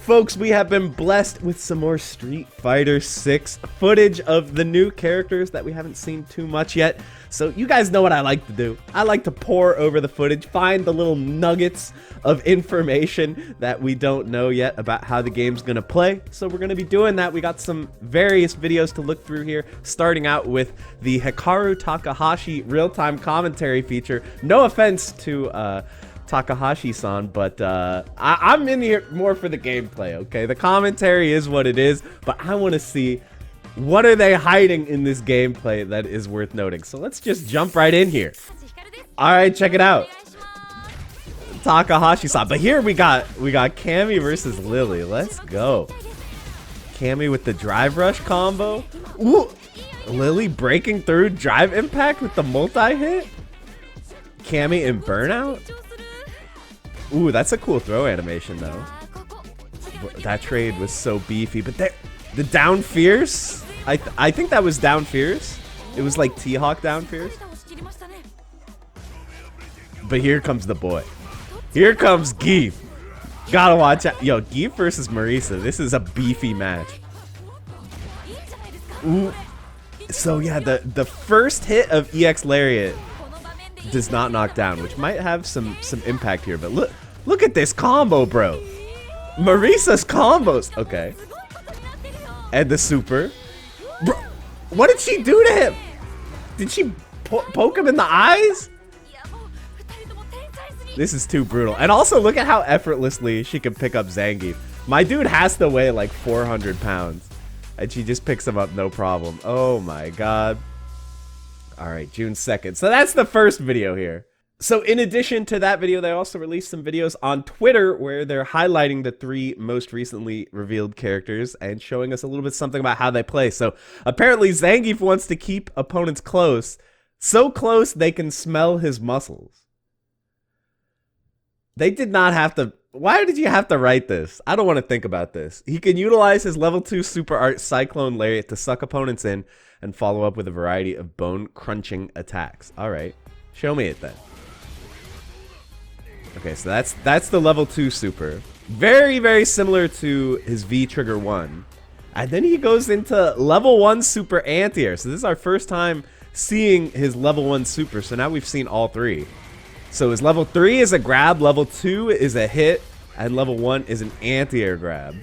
Folks, we have been blessed with some more Street Fighter 6 footage of the new characters that we haven't seen too much yet. So you guys know what I like to do. I like to pore over the footage, find the little nuggets of information that we don't know yet about how the game's gonna play. So we're gonna be doing that. We got some various videos to look through here, starting out with the Hikaru Takahashi real-time commentary feature. No offense to Takahashi-san, but I'm in here more for the gameplay, okay? The commentary is what it is, but I want to see what are they hiding in this gameplay that is worth noting. So let's just jump right in here. All right, check it out. Takahashi-san. But here we got Cammy versus Lily. Let's go. Cammy with the drive rush combo. Ooh, Lily breaking through drive impact with the multi-hit. Cammy in burnout. Ooh, that's a cool throw animation, though. That trade was so beefy. But the down fierce? I think that was down fierce. It was like T-Hawk down fierce. But here comes the boy. Here comes Geef. Gotta watch out. Yo, Geef versus Marisa. This is a beefy match. Ooh. So, yeah, the first hit of EX Lariat does not knock down, which might have some impact here. But look at this combo, bro. Marisa's combos. Okay. And the super. Bro, what did she do to him? Did she poke him in the eyes? This is too brutal. And also, look at how effortlessly she can pick up Zangief. My dude has to weigh like 400 pounds. And she just picks him up no problem. Oh my god. All right, June 2nd. So that's the first video here. So in addition to that video, they also released some videos on Twitter where they're highlighting the 3 most recently revealed characters and showing us a little bit something about how they play. So apparently Zangief wants to keep opponents close, so close they can smell his muscles. They did not have to. Why did you have to write this? I don't want to think about this. He can utilize his level 2 super art Cyclone Lariat to suck opponents in and follow up with a variety of bone-crunching attacks. All right, show me it then. Okay, so that's the level 2 super. Very, very similar to his V-Trigger 1. And then he goes into level 1 super anti-air. So this is our first time seeing his level 1 super. So now we've seen all 3. So his level 3 is a grab, level 2 is a hit, and level 1 is an anti-air grab,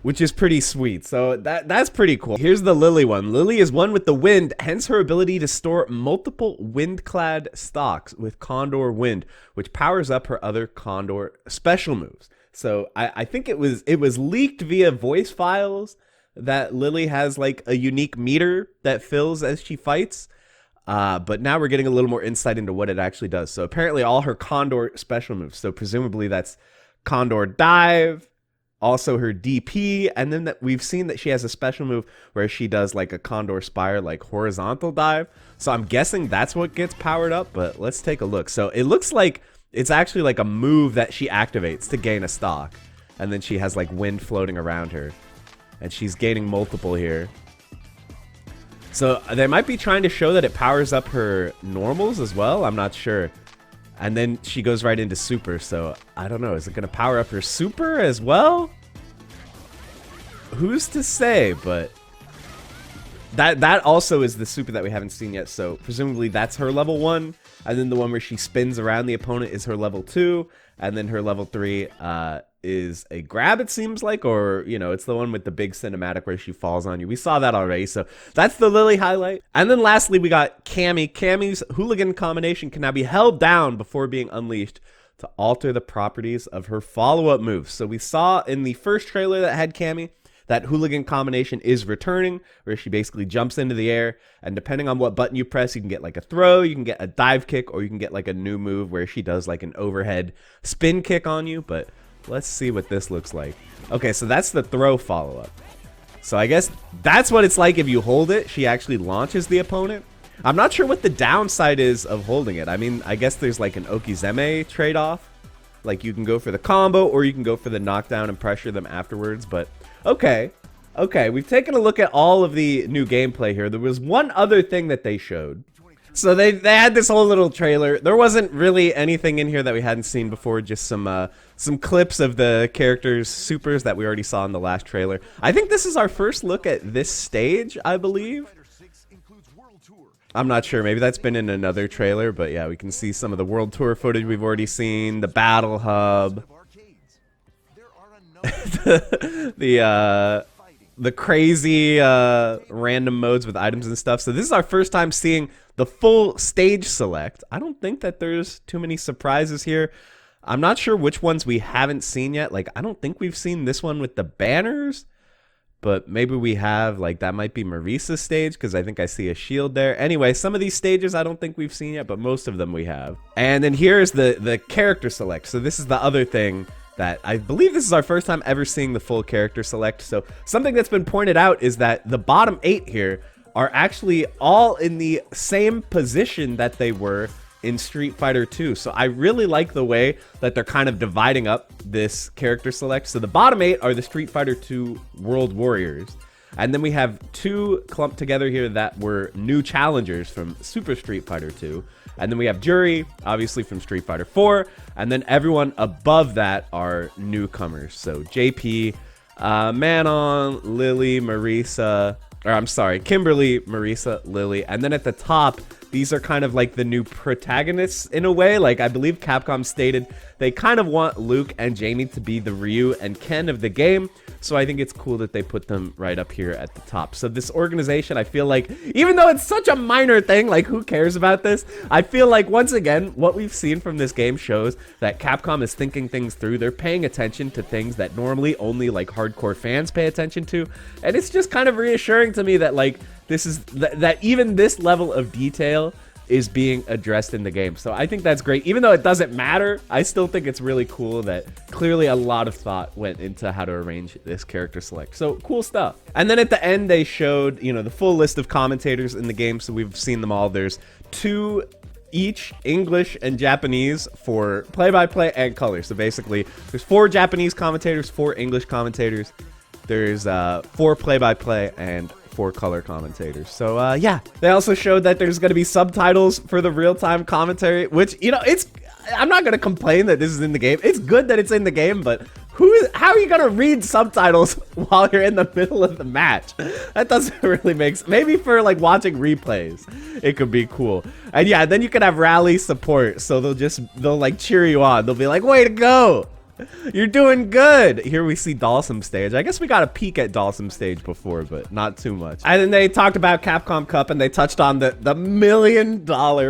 which is pretty sweet. So that's pretty cool. Here's the Lily one. Lily is one with the wind, hence her ability to store multiple wind-clad stocks with Condor Wind, which powers up her other Condor special moves. So I think it was leaked via voice files that Lily has like a unique meter that fills as she fights. But now we're getting a little more insight into what it actually does. So apparently all her Condor special moves. So presumably that's Condor Dive, also her DP, and then that we've seen that she has a special move where she does like a Condor Spire, like horizontal dive. So I'm guessing that's what gets powered up, but let's take a look. So it looks like it's actually like a move that she activates to gain a stock. And then she has like wind floating around her. And she's gaining multiple here. So they might be trying to show that it powers up her normals as well. I'm not sure. And then she goes right into super. So I don't know. Is it going to power up her super as well? Who's to say? But that also is the super that we haven't seen yet. So presumably that's her level 1. And then the one where she spins around the opponent is her level 2. And then her level 3 is a grab, it seems like, or, you know, it's the one with the big cinematic where she falls on you. We saw that already, so that's the Lily highlight. And then lastly, we got Cammy. Cammy's hooligan combination can now be held down before being unleashed to alter the properties of her follow-up moves. So we saw in the first trailer that had Cammy, that hooligan combination is returning, where she basically jumps into the air, and depending on what button you press, you can get like a throw, you can get a dive kick, or you can get like a new move where she does like an overhead spin kick on you. But let's see what this looks like. Okay, so that's the throw follow-up. So I guess that's what it's like if you hold it. She actually launches the opponent. I'm not sure what the downside is of holding it. I mean, I guess there's like an Okizeme trade-off. Like you can go for the combo, or you can go for the knockdown and pressure them afterwards. But okay, we've taken a look at all of the new gameplay here. There was one other thing that they showed, So they had this whole little trailer. There wasn't really anything in here that we hadn't seen before, just some clips of the characters' supers that we already saw in the last trailer. I think this is our first look at this stage, I believe. I'm not sure. Maybe that's been in another trailer, but yeah, we can see some of the World Tour footage we've already seen, the Battle Hub, the crazy random modes with items and stuff. So this is our first time seeing the full stage select. I don't think that there's too many surprises here. I'm not sure which ones we haven't seen yet. Like, I don't think we've seen this one with the banners, but maybe we have. Like, that might be Marisa's stage, because I think I see a shield there. Anyway, some of these stages I don't think we've seen yet, but most of them we have. And then here's the character select. So this is the other thing that I believe this is our first time ever seeing the full character select. So something that's been pointed out is that the bottom 8 here are actually all in the same position that they were in Street Fighter 2. So I really like the way that they're kind of dividing up this character select. So the bottom 8 are the Street Fighter 2 World Warriors. And then we have 2 clumped together here that were new challengers from Super Street Fighter 2. And then we have Jury, obviously from Street Fighter 4. And then everyone above that are newcomers. So JP, Manon, Lily, Marisa, or I'm sorry, Kimberly, Marisa, Lily. And then at the top, these are kind of like the new protagonists in a way. Like, I believe Capcom stated they kind of want Luke and Jamie to be the Ryu and Ken of the game. So I think it's cool that they put them right up here at the top. So this organization, I feel like, even though it's such a minor thing, like, who cares about this? I feel like, once again, what we've seen from this game shows that Capcom is thinking things through. They're paying attention to things that normally only, like, hardcore fans pay attention to. And it's just kind of reassuring to me that, like, this is that even this level of detail is being addressed in the game. So I think that's great. Even though it doesn't matter, I still think it's really cool that clearly a lot of thought went into how to arrange this character select. So cool stuff. And then at the end, they showed, you know, the full list of commentators in the game. So we've seen them all. There's 2 each, English and Japanese, for play-by-play and color. So basically, there's 4 Japanese commentators, 4 English commentators. There's 4 play-by-play and 4 color commentators. So yeah, they also showed that there's going to be subtitles for the real-time commentary, which, you know, I'm not going to complain that this is in the game. It's good that it's in the game, but how are you going to read subtitles while you're in the middle of the match? That doesn't really make sense. Maybe for, like, watching replays, it could be cool. And yeah, then you can have rally support, so they'll like cheer you on. They'll be like, way to go, you're doing good. Here we see Dalsum stage. I guess we got a peek at Dalsum stage before, but not too much. And then they talked about Capcom Cup, and they touched on the $1 million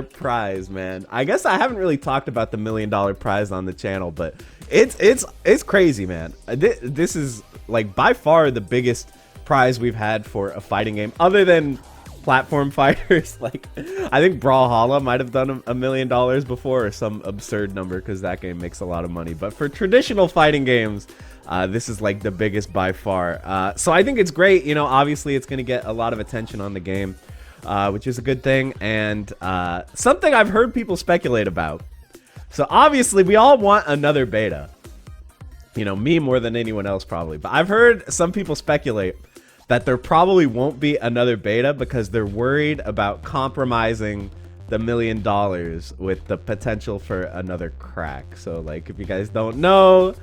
prize, man. I guess I haven't really talked about the $1 million prize on the channel, but it's crazy, man. This is, like, by far the biggest prize we've had for a fighting game, other than platform fighters. Like, I think Brawlhalla might have done $1 million before, or some absurd number, because that game makes a lot of money. But for traditional fighting games, this is like the biggest by far. So I think it's great. You know, obviously it's going to get a lot of attention on the game, which is a good thing. And something I've heard people speculate about. So obviously we all want another beta. You know, me more than anyone else probably. But I've heard some people speculate that there probably won't be another beta because they're worried about compromising the $1 million with the potential for another crack. So, like, if you guys don't know,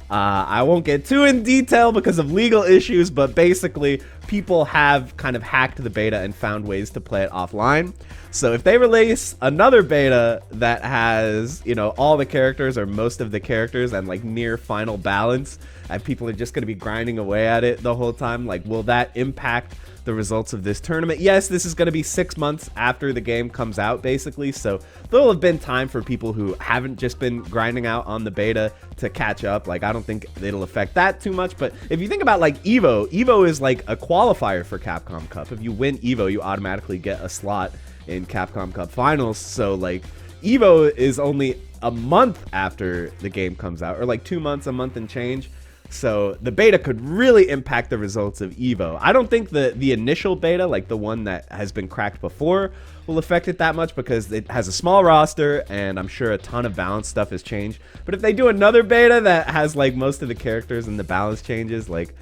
I won't get too in detail because of legal issues, but basically people have kind of hacked the beta and found ways to play it offline. So if they release another beta that has, you know, all the characters or most of the characters and, like, near final balance, and people are just going to be grinding away at it the whole time, like, will that impact the results of this tournament? Yes, this is going to be 6 months after the game comes out, basically, so there'll have been time for people who haven't just been grinding out on the beta to catch up. Like, I don't think it'll affect that too much. But if you think about, like, Evo is like a qualifier for Capcom Cup. If you win Evo, you automatically get a slot in Capcom Cup Finals. So, like, Evo is only a month after the game comes out, or like 2 months, a month and change. So the beta could really impact the results of Evo. I don't think the initial beta, like the one that has been cracked before, will affect it that much because it has a small roster and I'm sure a ton of balance stuff has changed. But if they do another beta that has, like, most of the characters and the balance changes, like,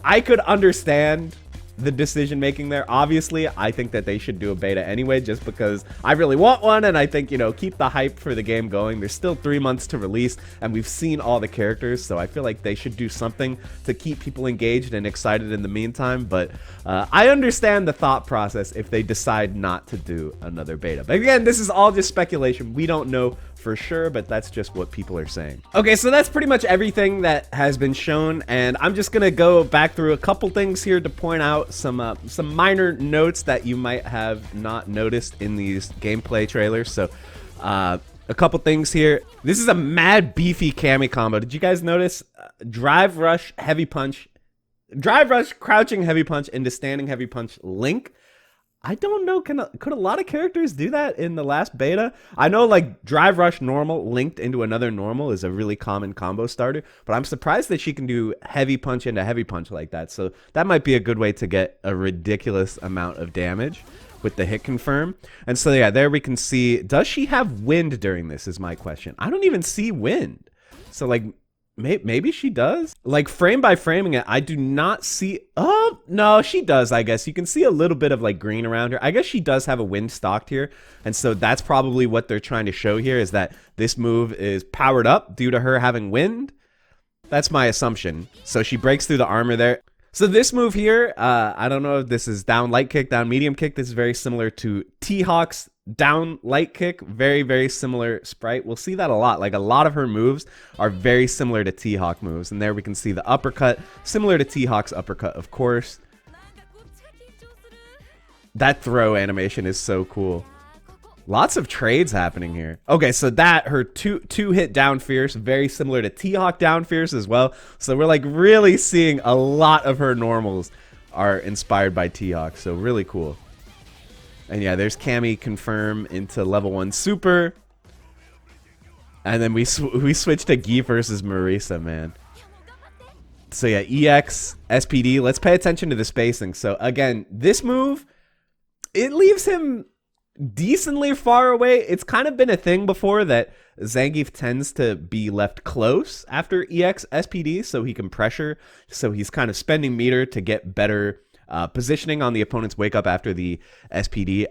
I could understand the decision making there. Obviously, I think that they should do a beta anyway, just because I really want one, and I think, you know, keep the hype for the game going. There's still 3 months to release, and we've seen all the characters, so I feel like they should do something to keep people engaged and excited in the meantime. But I understand the thought process if they decide not to do another beta. But again, this is all just speculation. We don't know for sure, but that's just what people are saying. Okay, so that's pretty much everything that has been shown, and I'm just gonna go back through a couple things here to point out some minor notes that you might have not noticed in these gameplay trailers. So a couple things here. This is a mad beefy Cammy combo. Did you guys notice? Drive rush heavy punch, drive rush crouching heavy punch into standing heavy punch link. I don't know, could a lot of characters do that in the last beta? I know like drive rush normal linked into another normal is a really common combo starter, but I'm surprised that she can do heavy punch into heavy punch like that. So that might be a good way to get a ridiculous amount of damage with the hit confirm. And so yeah, there we can see, does she have wind during this is my question. I don't even see wind. So like, maybe she does. Like frame by framing it, I do not see. Oh no, she does. I guess you can see a little bit of like green around her. I guess she does have a wind stocked here, and so that's probably what they're trying to show here, is that this move is powered up due to her having wind. That's my assumption. So she breaks through the armor there. So this move here, I don't know if this is down light kick, down medium kick. This is very similar to T-Hawk's down light kick. Very, very similar sprite. We'll see that a lot. Like a lot of her moves are very similar to T-Hawk moves. And there we can see the uppercut, similar to T-Hawk's uppercut, of course. That throw animation is so cool. Lots of trades happening here. Okay, so that, her two hit down fierce, very similar to T-Hawk down fierce as well. So we're like really seeing a lot of her normals are inspired by T-Hawk. So really cool. And yeah, there's Cammy confirm into level 1 super. And then we switch to Zangief versus Marisa, man. So yeah, EX, SPD. Let's pay attention to the spacing. So again, this move, it leaves him decently far away. It's kind of been a thing before that Zangief tends to be left close after EX SPD, so he can pressure. So he's kind of spending meter to get better positioning on the opponent's wake up after the SPD.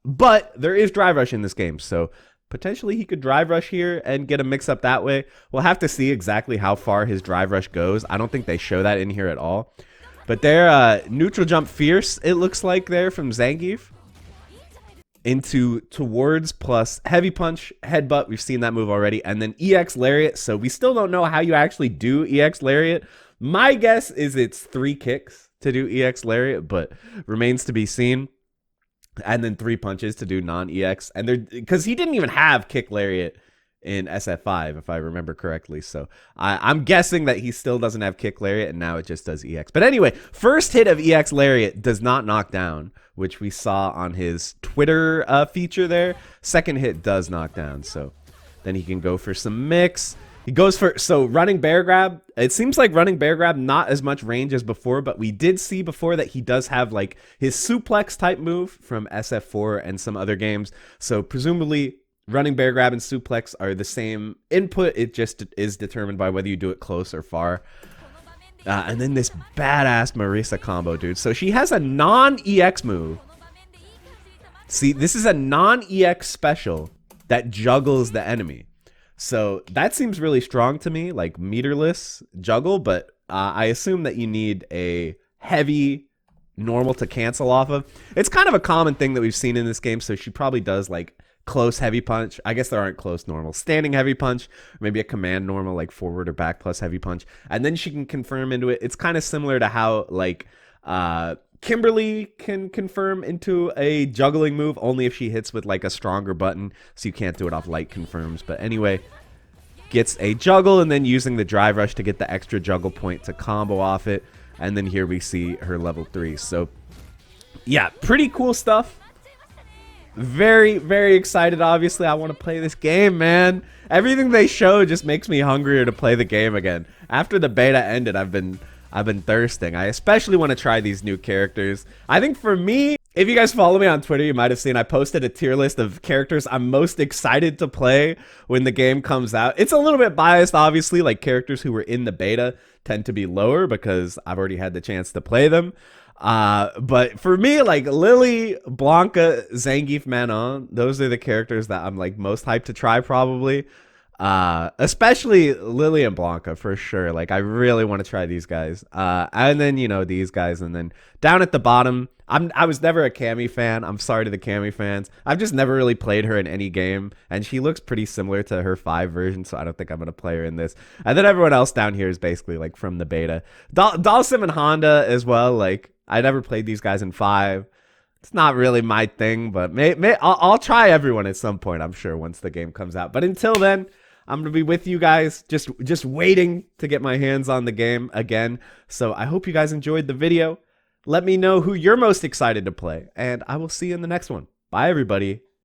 But there is drive rush in this game, so potentially he could drive rush here and get a mix up that way. We'll have to see exactly how far his drive rush goes. I don't think they show that in here at all. But there, neutral jump fierce, it looks like there from Zangief. Into towards plus heavy punch, headbutt. We've seen that move already. And then EX lariat. So we still don't know how you actually do EX lariat. My guess is it's 3 kicks to do EX lariat, but remains to be seen. And then 3 punches to do non-EX. And they're, because he didn't even have kick lariat in SF5, if I remember correctly. So I'm guessing that he still doesn't have kick lariat, and now it just does EX. But anyway, first hit of EX lariat does not knock down, which we saw on his Twitter feature there. Second hit does knock down, so then he can go for some mix. He goes for, so running bear grab. It seems like running bear grab, not as much range as before, but we did see before that he does have like his suplex type move from SF4 and some other games. So presumably running bear grab and suplex are the same input. It just is determined by whether you do it close or far. And then this badass Marisa combo, dude. So she has a non-EX move. See, this is a non-EX special that juggles the enemy. So that seems really strong to me, like meterless juggle. But I assume that you need a heavy normal to cancel off of. It's kind of a common thing that we've seen in this game. So she probably does like close heavy punch. I guess there aren't close normals. Standing heavy punch, maybe a command normal like forward or back plus heavy punch, and then she can confirm into it. It's kind of similar to how like Kimberly can confirm into a juggling move, only if she hits with like a stronger button, so you can't do it off light confirms. But anyway, gets a juggle and then using the drive rush to get the extra juggle point to combo off it. And then here we see her level 3. So yeah, pretty cool stuff. Very, very excited. Obviously, I want to play this game, man. Everything they show just makes me hungrier to play the game again. After the beta ended, I've been thirsting. I especially want to try these new characters. I think for me, if you guys follow me on Twitter, you might have seen I posted a tier list of characters I'm most excited to play when the game comes out. It's a little bit biased, obviously. Like characters who were in the beta tend to be lower because I've already had the chance to play them. But for me, like Lily, Blanca, Zangief, Manon, those are the characters that I'm like most hyped to try probably. Especially Lily and Blanca for sure. Like I really want to try these guys. And then these guys, and then down at the bottom, I was never a Cammy fan. I'm sorry to the Cammy fans. I've just never really played her in any game, and she looks pretty similar to her 5 version, so I don't think I'm gonna play her in this. And then everyone else down here is basically like from the beta. Dalsim and Honda as well. Like I never played these guys in 5. It's not really my thing, but I'll try everyone at some point, I'm sure, once the game comes out. But until then, I'm going to be with you guys, just waiting to get my hands on the game again. So I hope you guys enjoyed the video. Let me know who you're most excited to play, and I will see you in the next one. Bye, everybody.